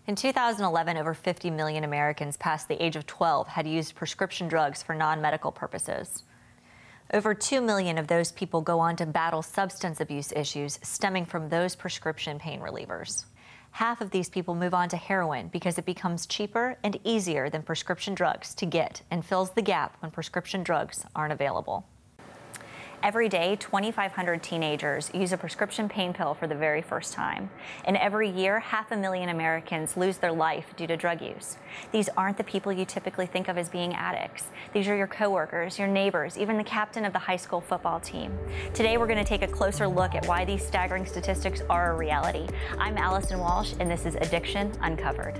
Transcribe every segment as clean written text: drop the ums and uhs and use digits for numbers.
In 2011, over 50 million Americans past the age of 12 had used prescription drugs for non-medical purposes. Over 2 million of those people go on to battle substance abuse issues stemming from those prescription pain relievers. Half of these people move on to heroin because it becomes cheaper and easier than prescription drugs to get and fills the gap when prescription drugs aren't available. Every day, 2,500 teenagers use a prescription pain pill for the very first time. And every year, 500,000 Americans lose their life due to drug use. These aren't the people you typically think of as being addicts. These are your coworkers, your neighbors, even the captain of the high school football team. Today, we're going to take a closer look at why these staggering statistics are a reality. I'm Allison Walsh, and this is Addiction Uncovered.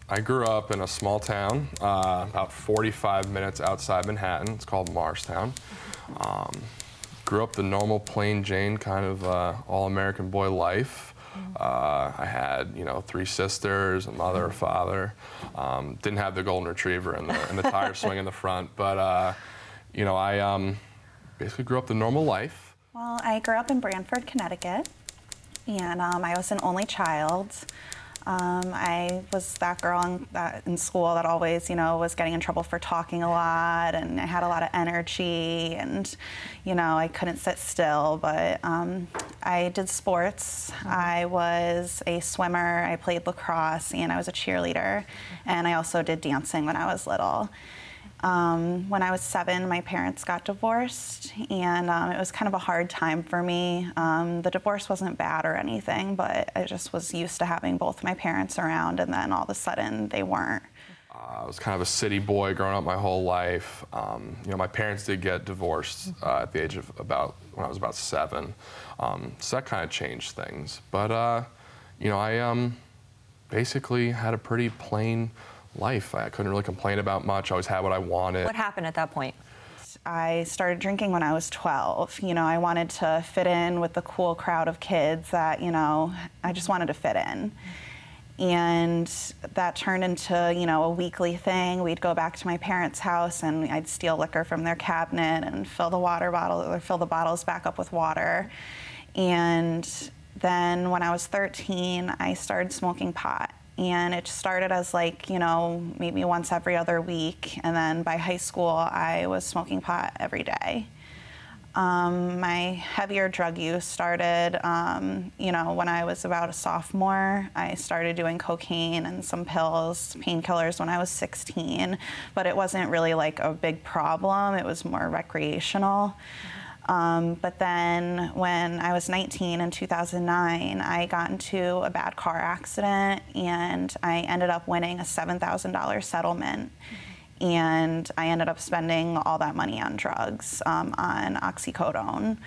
I grew up in a small town, about 45 minutes outside Manhattan. It's called Morristown. Grew up the normal, plain Jane kind of all-American boy life. I had, 3 sisters, a mother, a father. Didn't have the golden retriever and the tire swing in the front, but I basically grew up the normal life. Well, I grew up in Branford, Connecticut, and I was an only child. I was that girl in school that always, was getting in trouble for talking a lot, and I had a lot of energy, and, I couldn't sit still, but I did sports. I was a swimmer, I played lacrosse, and I was a cheerleader, and I also did dancing when I was little. When I was 7, my parents got divorced, and it was kind of a hard time for me. The divorce wasn't bad or anything, but I just was used to having both my parents around, and then all of a sudden they weren't. I was kind of a city boy growing up my whole life. My parents did get divorced at the age of when I was about 7, so that kind of changed things. But I basically had a pretty plain life. I couldn't really complain about much. I always had what I wanted. What happened at that point? I started drinking when I was 12. I wanted to fit in with the cool crowd of kids that, I just wanted to fit in. And that turned into, a weekly thing. We'd go back to my parents' house and I'd steal liquor from their cabinet and fill the bottles back up with water. And then when I was 13, I started smoking pot. And it started as maybe once every other week. And then by high school, I was smoking pot every day. My heavier drug use started, when I was about a sophomore. I started doing cocaine and some pills, painkillers when I was 16. But it wasn't really a big problem. It was more recreational. But then when I was 19 in 2009, I got into a bad car accident, and I ended up winning a $7,000 settlement. And I ended up spending all that money on drugs, on oxycodone.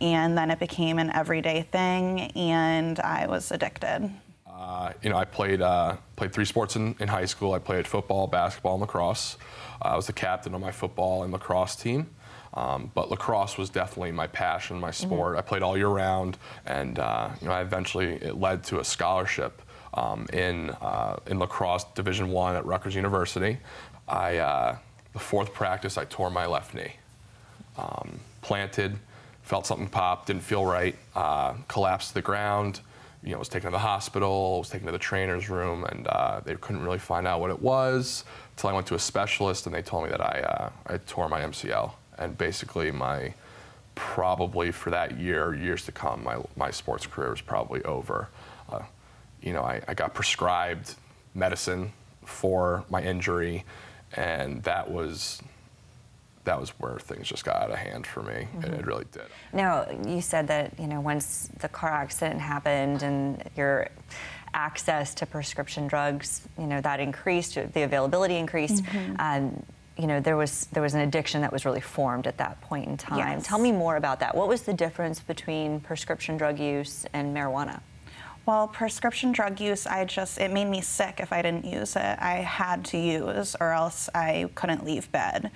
And then it became an everyday thing, and I was addicted. I played 3 sports in high school. I played football, basketball, and lacrosse. I was the captain of my football and lacrosse team. But lacrosse was definitely my passion, my sport. I played all year round, and it led to a scholarship in lacrosse Division I at Rutgers University. The 4th practice, I tore my left knee. Planted, felt something pop, didn't feel right, collapsed to the ground. Was taken to the hospital, was taken to the trainer's room, and they couldn't really find out what it was until I went to a specialist, and they told me that I tore my MCL. And basically probably for that years to come, my sports career was probably over. I got prescribed medicine for my injury, and that was where things just got out of hand for me. It really did. Now, you said that, once the car accident happened and your access to prescription drugs, that increased, the availability increased. There was an addiction that was really formed at that point in time. Yes. Tell me more about that. What was the difference between prescription drug use and marijuana? Well, prescription drug use, it made me sick if I didn't use it. I had to use, or else I couldn't leave bed.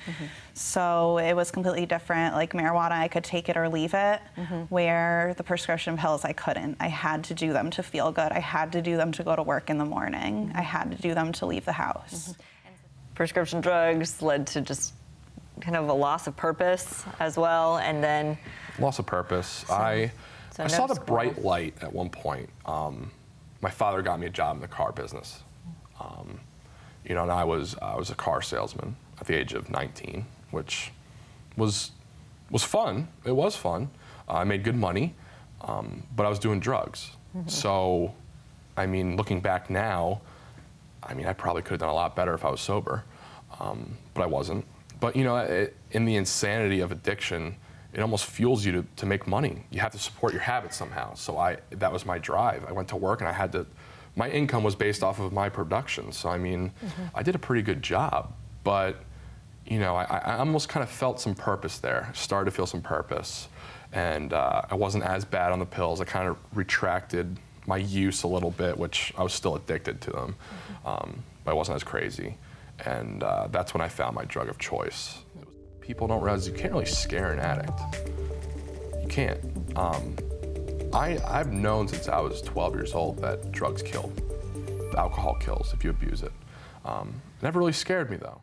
So it was completely different. Like marijuana, I could take it or leave it, where the prescription pills, I couldn't. I had to do them to feel good. I had to do them to go to work in the morning. I had to do them to leave the house. prescription drugs led to just kind of a loss of purpose as well, and then loss of purpose. I saw the bright light at one point. My father got me a job in the car business. You know, and I was a car salesman at the age of 19, which was fun. It was fun. I made good money, but I was doing drugs. So, I mean, looking back now, I mean, I probably could have done a lot better if I was sober, but I wasn't. But you know, in the insanity of addiction, it almost fuels you to make money. You have to support your habits somehow. So that was my drive. I went to work and I had to, my income was based off of my production. So I mean, I did a pretty good job, but you know, I almost kind of felt some purpose there. Started to feel some purpose. And I wasn't as bad on the pills. I kind of retracted my use a little bit, which I was still addicted to them, but I wasn't as crazy. And that's when I found my drug of choice. People don't realize you can't really scare an addict. You can't. I've known since I was 12 years old that drugs kill. Alcohol kills if you abuse it. It never really scared me though.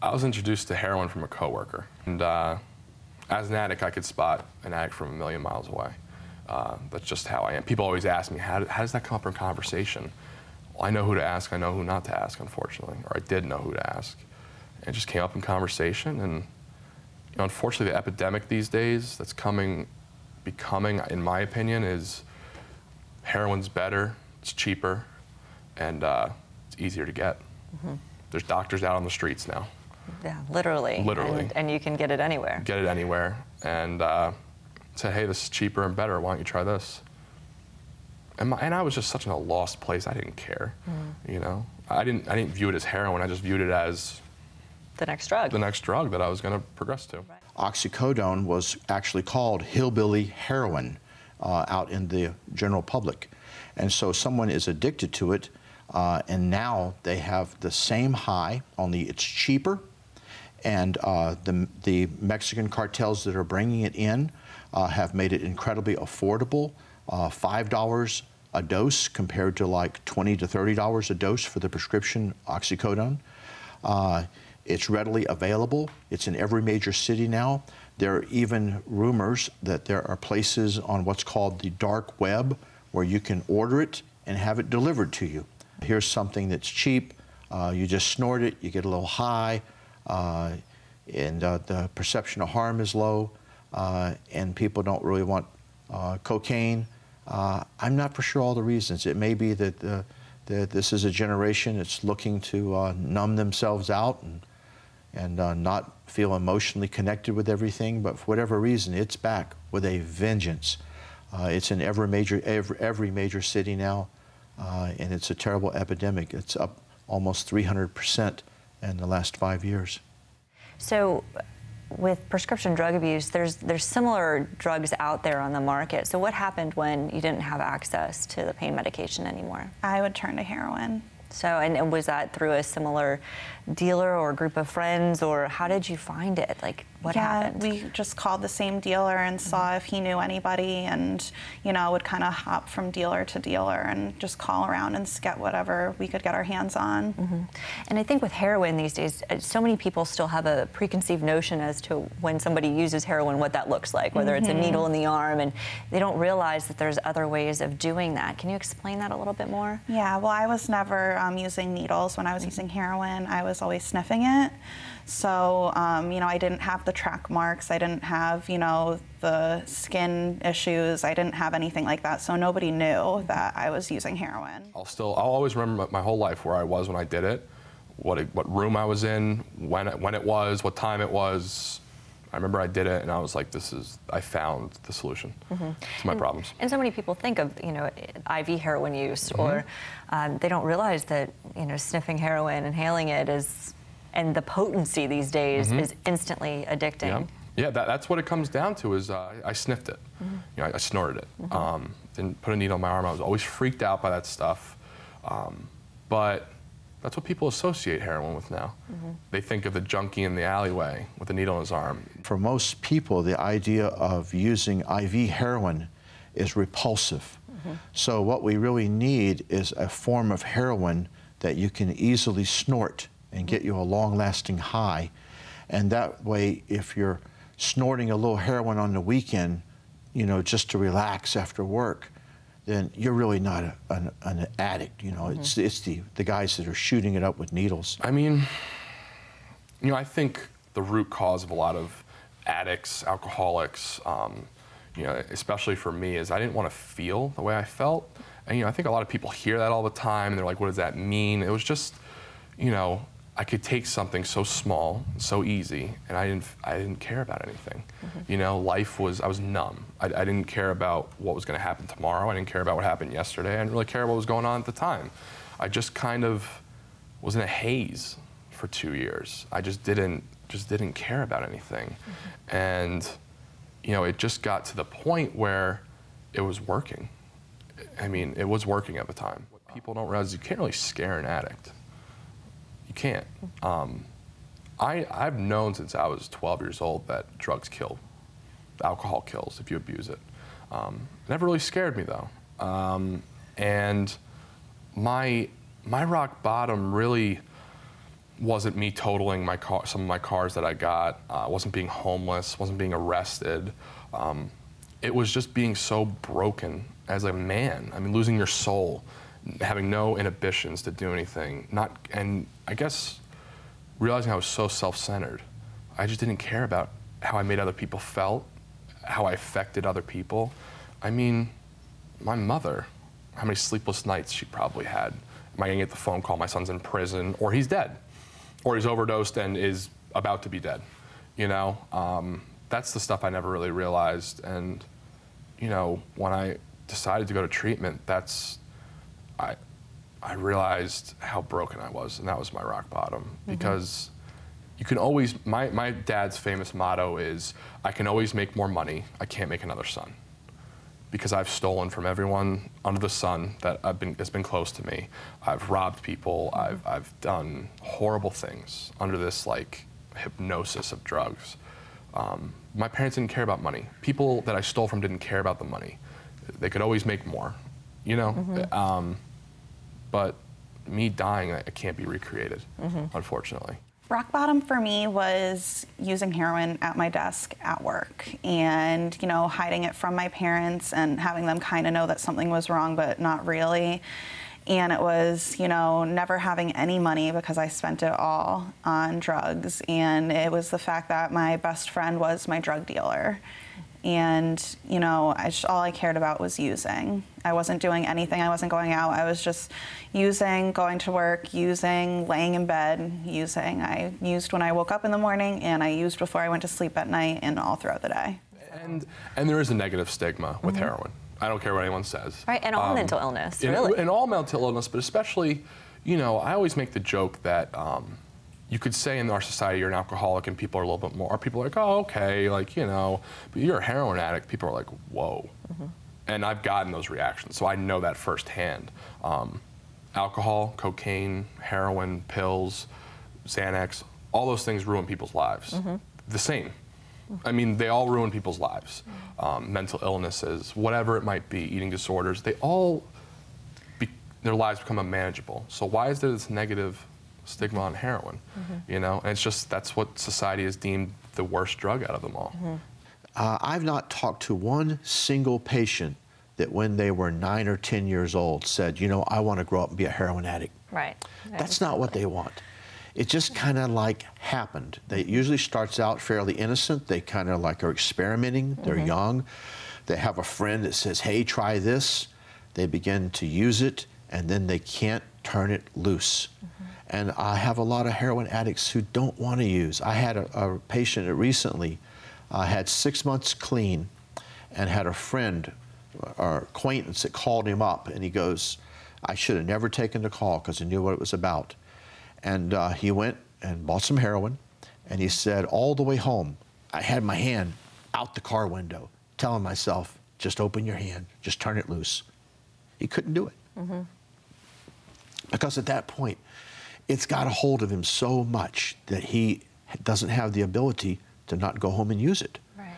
I was introduced to heroin from a coworker, and as an addict, I could spot an addict from a million miles away. That's just how I am. People always ask me, how does that come up in conversation? Well, I know who to ask, I know who not to ask, unfortunately, or I did know who to ask. And it just came up in conversation, and you know, unfortunately, the epidemic these days that's becoming, in my opinion, is heroin's better, it's cheaper, and it's easier to get. There's doctors out on the streets now. Yeah, literally. Literally. And you can get it anywhere. Get it anywhere. And say, hey, this is cheaper and better. Why don't you try this? And I was just such in a lost place. I didn't care. You know, I didn't view it as heroin. I just viewed it as the next drug. The next drug that I was going to progress to. Right. Oxycodone was actually called hillbilly heroin out in the general public, and so someone is addicted to it. And now they have the same high, only it's cheaper, and the Mexican cartels that are bringing it in have made it incredibly affordable. $5 a dose compared to like $20 to $30 a dose for the prescription oxycodone. It's readily available. It's in every major city now. There are even rumors that there are places on what's called the dark web where you can order it and have it delivered to you. Here's something that's cheap. You just snort it, you get a little high, and the perception of harm is low, and people don't really want cocaine. I'm not for sure all the reasons. It may be that this is a generation that's looking to numb themselves out and not feel emotionally connected with everything, but for whatever reason, it's back with a vengeance. It's in every major city now. And it's a terrible epidemic. It's up almost 300% in the last 5 years. So with prescription drug abuse, there's similar drugs out there on the market. So what happened when you didn't have access to the pain medication anymore? I would turn to heroin. So, and was that through a similar dealer or group of friends, or how did you find it? Like, What yeah, happened? we just called the same dealer and saw if he knew anybody, and would kind of hop from dealer to dealer and just call around and get whatever we could get our hands on. And I think with heroin these days, so many people still have a preconceived notion as to when somebody uses heroin, what that looks like, whether it's a needle in the arm, and they don't realize that there's other ways of doing that. Can you explain that a little bit more? Yeah, well, I was never using needles when I was using heroin. I was always sniffing it. So, I didn't have the track marks. I didn't have, the skin issues. I didn't have anything like that. So nobody knew that I was using heroin. I'll always remember my whole life where I was when I did it, what room I was in, when it was, what time it was. I remember I did it, and I was like, I found the solution to my problems. And so many people think of, IV heroin use, or they don't realize that, sniffing heroin, inhaling it and the potency these days is instantly addicting. Yeah, that's what it comes down to is I sniffed it. I snorted it. Didn't put a needle in my arm. I was always freaked out by that stuff. But that's what people associate heroin with now. They think of the junkie in the alleyway with a needle in his arm. For most people, the idea of using IV heroin is repulsive. So what we really need is a form of heroin that you can easily snort and get you a long-lasting high. And that way, if you're snorting a little heroin on the weekend, just to relax after work, then you're really not an addict. It's the guys that are shooting it up with needles. I mean, I think the root cause of a lot of addicts, alcoholics, especially for me, is I didn't want to feel the way I felt. And I think a lot of people hear that all the time, and they're like, what does that mean? It was just, I could take something so small, so easy, and I didn't care about anything. Life I was numb. I didn't care about what was going to happen tomorrow. I didn't care about what happened yesterday. I didn't really care what was going on at the time. I just kind of was in a haze for 2 years. I just didn't care about anything. And, it just got to the point where it was working. I mean, it was working at the time. What people don't realize is you can't really scare an addict. You can't. I've known since I was 12 years old that drugs kill. Alcohol kills if you abuse it. It never really scared me though. And my rock bottom really wasn't me totaling some of my cars that I got. Wasn't being homeless, wasn't being arrested. It was just being so broken as a man. I mean, losing your soul, having no inhibitions to do anything. And I guess realizing I was so self-centered. I just didn't care about how I made other people felt, how I affected other people. I mean, my mother, how many sleepless nights she probably had. Am I gonna get the phone call, my son's in prison, or he's dead, or he's overdosed and is about to be dead, That's the stuff I never really realized. And, when I decided to go to treatment, I realized how broken I was, and that was my rock bottom. Because you can always, my dad's famous motto is, I can always make more money, I can't make another son. Because I've stolen from everyone under the sun that's been close to me. I've robbed people, I've done horrible things under this hypnosis of drugs. My parents didn't care about money. People that I stole from didn't care about the money. They could always make more, but me dying, it can't be recreated, unfortunately. Rock bottom for me was using heroin at my desk at work and, hiding it from my parents and having them kind of know that something was wrong, but not really. And it was, never having any money because I spent it all on drugs. And it was the fact that my best friend was my drug dealer. And, all I cared about was using. I wasn't doing anything. I wasn't going out. I was just using, going to work, using, laying in bed, using. I used when I woke up in the morning, and I used before I went to sleep at night and all throughout the day. And there is a negative stigma with heroin. I don't care what anyone says. Right, and all mental illness, really. And all mental illness, but especially, I always make the joke that you could say in our society you're an alcoholic and people are a little bit more, people are like, oh, okay, but you're a heroin addict. People are like, whoa. And I've gotten those reactions, so I know that firsthand. Alcohol, cocaine, heroin, pills, Xanax, all those things ruin people's lives. The same. I mean, they all ruin people's lives. Mental illnesses, whatever it might be, eating disorders, they all, their lives become unmanageable. So why is there this negative stigma on heroin? You know, and it's just, that's what society has deemed the worst drug out of them all. I've not talked to one single patient that when they were 9 or 10 years old said, you know, I want to grow up and be a heroin addict. Right. That's not what they want. It just kind of like happened. It usually starts out fairly innocent. They kind of like are experimenting. They're young. They have a friend that says, hey, try this. They begin to use it, and then they can't turn it loose. And I have a lot of heroin addicts who don't want to use. I had a patient that recently had 6 months clean and had a friend or acquaintance that called him up, and he goes, I should have never taken the call because I knew what it was about. And he went and bought some heroin, and he said all the way home, I had my hand out the car window, telling myself, just open your hand, just turn it loose. He couldn't do it. Because at that point, it's got a hold of him so much that he doesn't have the ability to not go home and use it. Right.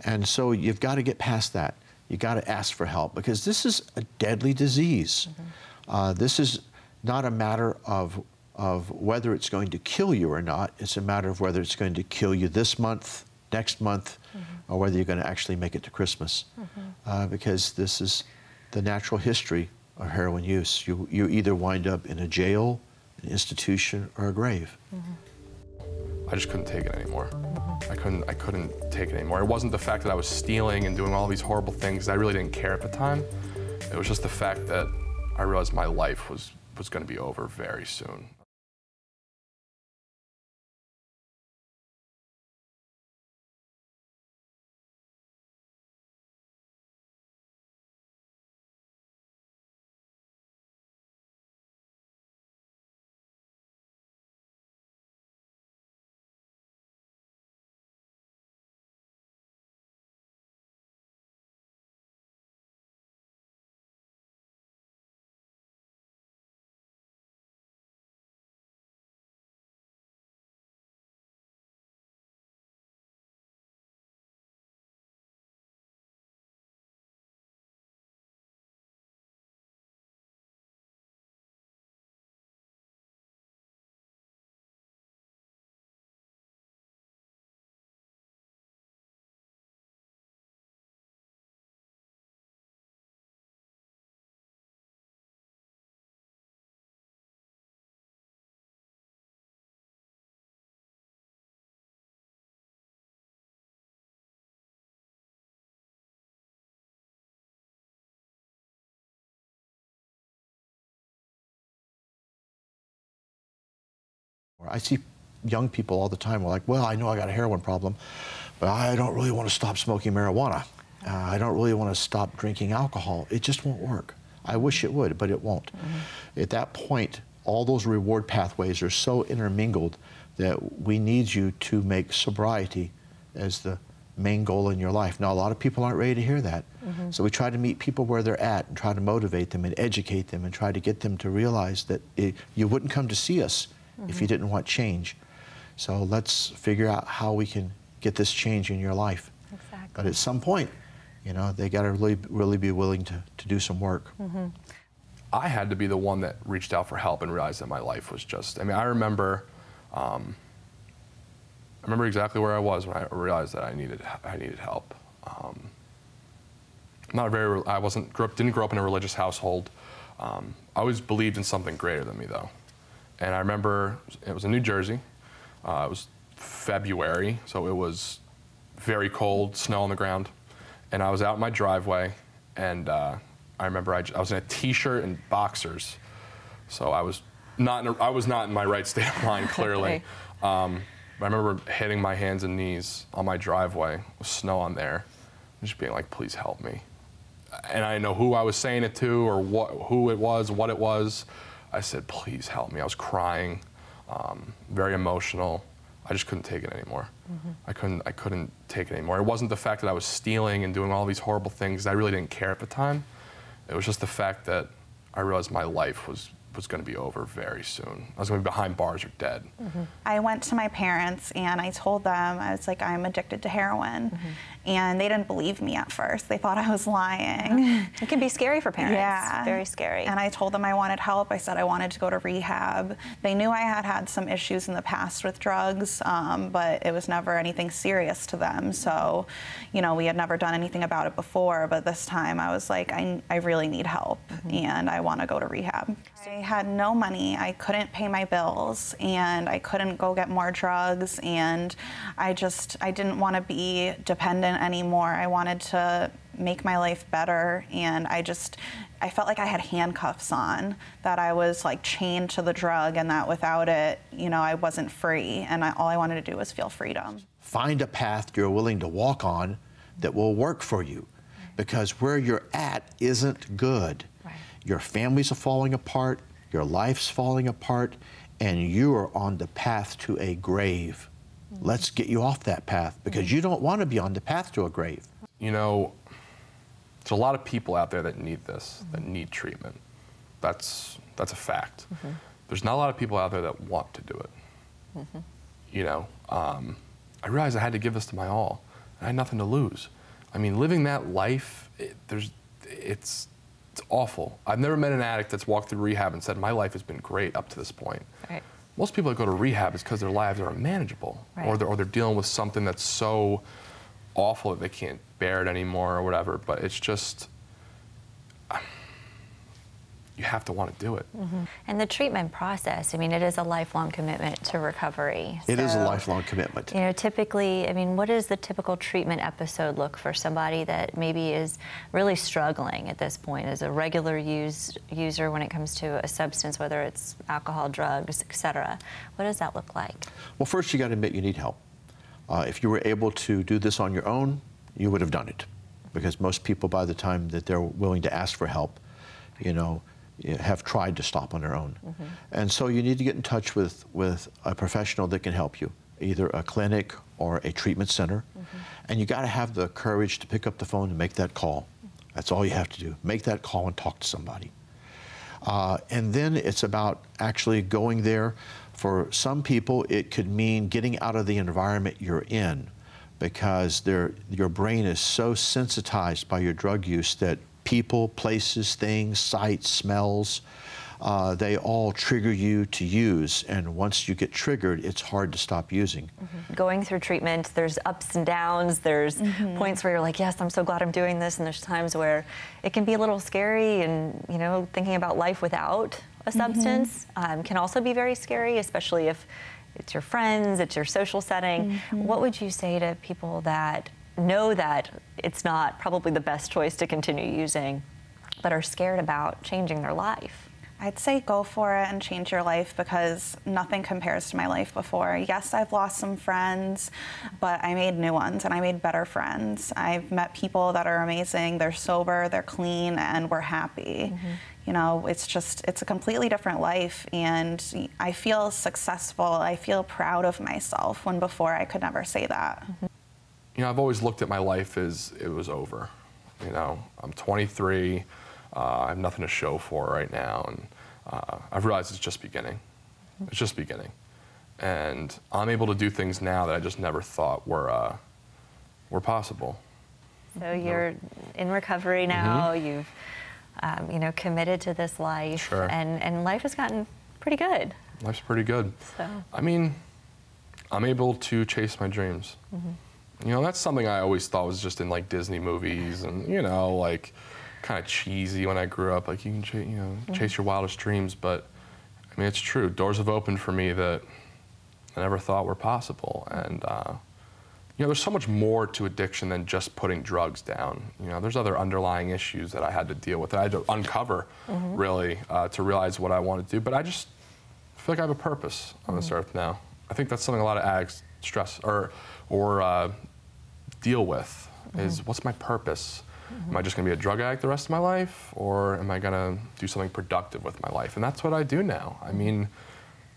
And so you've got to get past that. You got to ask for help, because this is a deadly disease. This is not a matter of whether it's going to kill you or not. It's a matter of whether it's going to kill you this month, next month, or whether you're going to actually make it to Christmas. Because this is the natural history of heroin use. You either wind up in a jail, an institution, or a grave. I just couldn't take it anymore. I couldn't take it anymore. It wasn't the fact that I was stealing and doing all these horrible things. I really didn't care at the time. It was just the fact that I realized my life was going to be over very soon. I see young people all the time who are like, well, I know I got a heroin problem, but I don't really want to stop smoking marijuana. I don't really want to stop drinking alcohol. It just won't work. I wish it would, but it won't. At that point, all those reward pathways are so intermingled that we need you to make sobriety as the main goal in your life. Now, a lot of people aren't ready to hear that. So we try to meet people where they're at and try to motivate them and educate them and try to get them to realize that you wouldn't come to see us if you didn't want change. So let's figure out how we can get this change in your life. Exactly. But at some point, you know, they got to really be willing to do some work. I had to be the one that reached out for help and realized that my life was just, I mean, I remember exactly where I was when I realized that I needed help. Not very, didn't grow up in a religious household. I always believed in something greater than me, though. And I remember it was in New Jersey. It was February, so it was very cold, snow on the ground. And I was out in my driveway, and I remember I was in a t-shirt and boxers. So I was not in my right state of mind, clearly. But I remember hitting my hands and knees on my driveway with snow on there, and just being like, please help me. And I didn't know who I was saying it to or who it was, what it was. I said, please help me. I was crying, very emotional. I just couldn't take it anymore. I couldn't take it anymore. It wasn't the fact that I was stealing and doing all these horrible things. I really didn't care at the time. It was just the fact that I realized my life was was going to be over very soon. I was going to be behind bars or dead. I went to my parents and I told them, I was like, I'm addicted to heroin. And they didn't believe me at first. They thought I was lying. It can be scary for parents. Yeah. Very scary. And I told them I wanted help. I said I wanted to go to rehab. They knew I had had some issues in the past with drugs, but it was never anything serious to them. So, you know, we had never done anything about it before, but this time I was like, I really need help and I want to go to rehab. I had no money. I couldn't pay my bills and I couldn't go get more drugs, and I didn't want to be dependent anymore. I wanted to make my life better, and I felt like I had handcuffs on, that I was like chained to the drug, and that without it, you know, I wasn't free, and all I wanted to do was feel freedom. Find a path you're willing to walk on that will work for you, because where you're at isn't good. Right. Your families are falling apart, your life's falling apart, and you are on the path to a grave. Let's get you off that path, because you don't want to be on the path to a grave. You know, there's a lot of people out there that need this, that need treatment. That's a fact. There's not a lot of people out there that want to do it. You know, I realized I had to give this to my all. I had nothing to lose. I mean, living that life, it's awful. I've never met an addict that's walked through rehab and said, my life has been great up to this point. Right. Most people that go to rehab is because their lives are unmanageable, Right. or they're dealing with something that's so awful that they can't bear it anymore or whatever. But it's just, you have to want to do it. And the treatment process, I mean, it is a lifelong commitment to recovery. It is a So, lifelong commitment. You know, typically, I mean, what does the typical treatment episode look for somebody that maybe is really struggling at this point as a regular user when it comes to a substance, whether it's alcohol, drugs, et cetera? What does that look like? Well, first you got to admit you need help. If you were able to do this on your own, you would have done it, because most people, by the time that they're willing to ask for help, you know, have tried to stop on their own. And so you need to get in touch with a professional that can help you, either a clinic or a treatment center. And you got to have the courage to pick up the phone and make that call. That's all you have to do. Make that call and talk to somebody. And then it's about actually going there. For some people, it could mean getting out of the environment you're in, because your brain is so sensitized by your drug use that people, places, things, sights, smells, they all trigger you to use. And once you get triggered, it's hard to stop using. Going through treatment, there's ups and downs. There's points where you're like, yes, I'm so glad I'm doing this. And there's times where it can be a little scary, and, you know, thinking about life without a substance can also be very scary, especially if it's your friends, it's your social setting. What would you say to people that know that it's not probably the best choice to continue using, but are scared about changing their life? I'd say go for it and change your life, because nothing compares to my life before. Yes, I've lost some friends, but I made new ones and I made better friends. I've met people that are amazing. They're sober, they're clean, and we're happy. You know, it's a completely different life, and I feel successful. I feel proud of myself, when before I could never say that. You know, I've always looked at my life as it was over. You know, I'm 23, I have nothing to show for right now, and I've realized it's just beginning. It's just beginning. And I'm able to do things now that I just never thought were possible. So you're in recovery now, you've you know, committed to this life, Sure. and life has gotten pretty good. Life's pretty good. So. I mean, I'm able to chase my dreams. You know, that's something I always thought was just in like Disney movies, and, you know, like kind of cheesy when I grew up. Like, you can chase your wildest dreams, but I mean, it's true. Doors have opened for me that I never thought were possible. And you know, there's so much more to addiction than just putting drugs down. You know, there's other underlying issues that I had to deal with, that I had to uncover, really, to realize what I want to do. But I just feel like I have a purpose on this earth now. I think that's something a lot of addicts stress or deal with, is what's my purpose? Am I just going to be a drug addict the rest of my life, or am I going to do something productive with my life? And that's what I do now. I mean,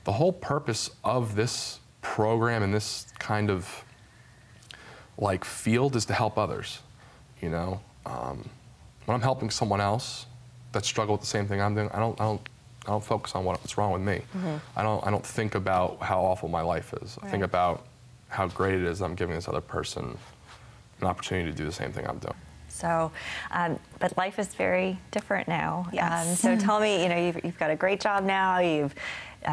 the whole purpose of this program and this kind of like field is to help others. You know, when I'm helping someone else that struggle with the same thing I'm doing, I don't focus on what's wrong with me. I don't think about how awful my life is. I think about how great it is I'm giving this other person an opportunity to do the same thing I'm doing. So, but life is very different now. Yes. So tell me, you've got a great job now. You've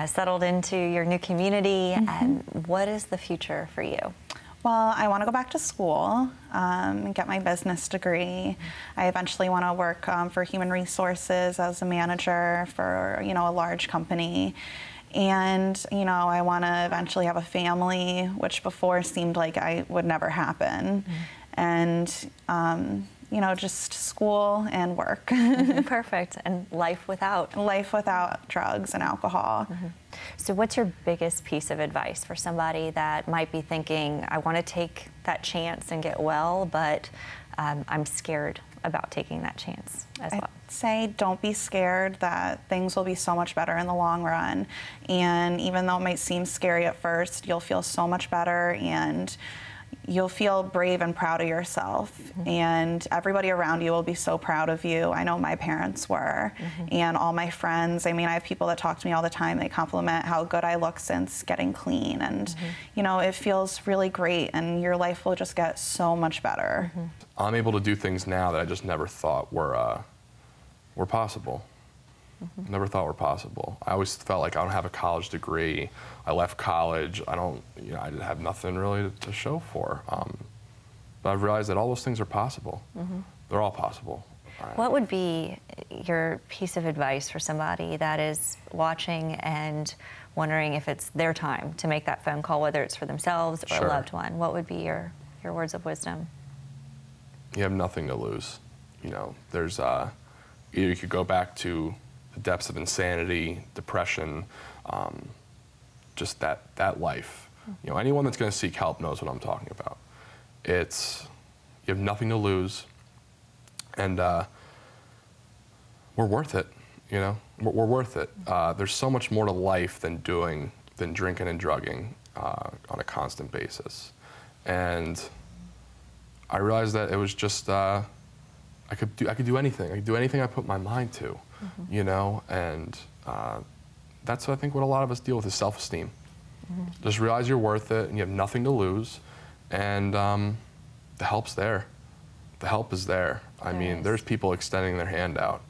settled into your new community. And what is the future for you? Well, I want to go back to school and get my business degree. I eventually want to work for human resources as a manager for, a large company. And, I want to eventually have a family, which before seemed like I would never happen. And, just school and work. Perfect. And life without drugs and alcohol. So what's your biggest piece of advice for somebody that might be thinking, I want to take that chance and get well, but I'm scared about taking that chance as well? I'd say don't be scared that things will be so much better in the long run. And even though it might seem scary at first, you'll feel so much better, and you'll feel brave and proud of yourself, and everybody around you will be so proud of you. I know my parents were, and all my friends. I mean, I have people that talk to me all the time. They compliment how good I look since getting clean, and it feels really great, and your life will just get so much better. I'm able to do things now that I just never thought were possible. Never thought were possible. I always felt like I don't have a college degree. I left college. I didn't have nothing really to show for. But I've realized that all those things are possible. They're all possible. What would be your piece of advice for somebody that is watching and wondering if it's their time to make that phone call, whether it's for themselves or a loved one? What would be your words of wisdom? You have nothing to lose. There's either you could go back to the depths of insanity, depression, just that life. Anyone that's going to seek help knows what I'm talking about. You have nothing to lose, and we're worth it. We're worth it. There's so much more to life than drinking and drugging on a constant basis, and I realized that it was just I could do anything. I could do anything I put my mind to, and that's I think what a lot of us deal with is self-esteem. Just realize you're worth it, and you have nothing to lose, and the help's there. The help is there. I mean, there's people extending their hand out,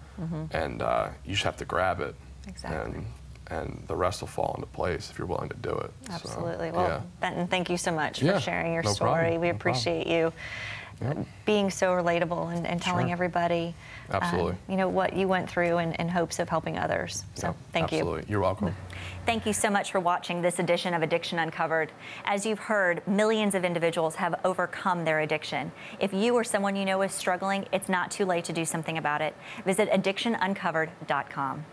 and you just have to grab it. Exactly. And the rest will fall into place if you're willing to do it. Absolutely. So, well, Benton, thank you so much for sharing your story. We appreciate you being so relatable and telling everybody what you went through in hopes of helping others. So thank you. Absolutely. You're welcome. Thank you so much for watching this edition of Addiction Uncovered. As you've heard, millions of individuals have overcome their addiction. If you or someone you know is struggling, it's not too late to do something about it. Visit AddictionUncovered.com.